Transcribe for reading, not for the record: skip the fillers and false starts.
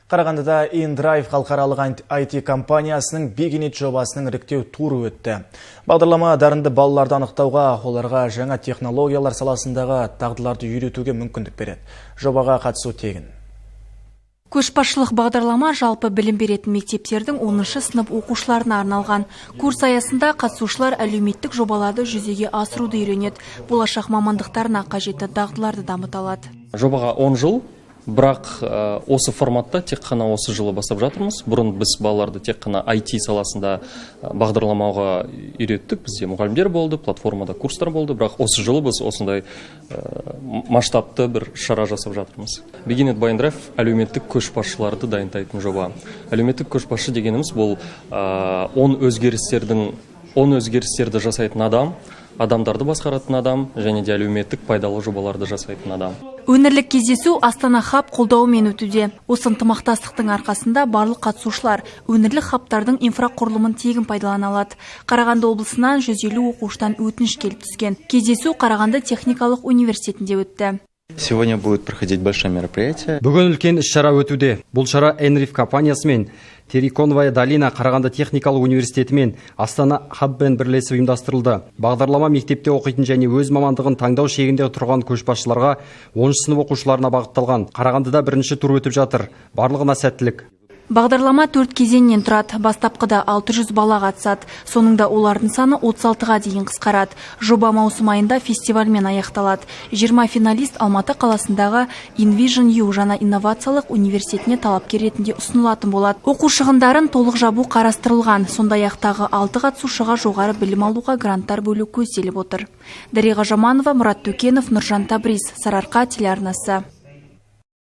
Қарағандыда InDrive халықаралық IT компаниясының Beginit жобасының іріктеу туры өтті. Бағдарлама дарынды балаларды анықтауға, оларға жаңа технологиялар саласындағы дағдыларды үйретуге мүмкіндік береді. Жобаға қатысу тегін. Көшбасшылық бағдарлама жалпы білім беретін мектептердің 10-шы сынып оқушыларына арналған. Курс аясында қатысушылар әлеуметтік жобаларды жүзеге асыруды үйренеді. Болашақ мамандықтарына қажетті дағдыларды дамыта алады. Жобаға 10 жыл, бірақ осы форматта тек қана осы жылы бастап жатырмыз. Бұрын біз балаларды тек қана IT саласында бағдарламауға үйреттік. Бізде мұғалімдер болды, платформада курстар болды, бірақ осы жылы біз осындай масштабты бір шара жасап жатырмыз. Beginit by InDrive әлеуметтік көшбасшыларды дайындайтын жоба. Әлеуметтік көшбасшы дегеніміз бұл 10 өзгерістерді жасайтын адам, адамдарды басқаратын адам және де әлеуметтік пайдалы жобаларды жасайтын адам. Өңірлік кездесу Астана хаб қолдауымен өтуде. Осы ынтымақтастықтың арқасында барлық қатысушылар өңірлік хабтардың инфрақұрылымын тегін пайдалана алады. Қарағанды облысынан 150 оқушыдан өтініш келіп түскен. Кездесу Қарағанды техникалық университетінде өтті. Сегодня будет проходить большое мероприятие. Бүгін үлкен іс-шара өтуде. Бұл шара InDrive компаниясымен Терриконовая долина Қарағанды техникалық университетімен Астана хаббен бірлесіп ұйымдастырылды. Бағдарлама мектепте оқитын және өз мамандығын таңдау шегінде тұрған көшбасшыларға 10-шы сынып оқушыларына бағытталған. Қарағандыда бірінші тур өтіп жатыр. Барлығына сәттілік. Бағдарлама 4 кезеңнен тұрады. Бастапқыда 600 бала қатысады. Соныңда олардың саны 36-ға дейін қысқарады. Жоба маусым айында фестивальмен аяқталады. 20 финалист Алматы қаласындағы InVision U жаңа инновациялық университетіне талапкер ретінде ұсынылатын болады. Оқу шығындарын толық жабу қарастырылған. Сондай-ақ 6 қатысушыға жоғары білім алуға гранттар бөлу көзделіп отыр. Дариға Жаманова, Мұрат Төкенов, Нұржан Табриз, Сарыарқа телеарнасы.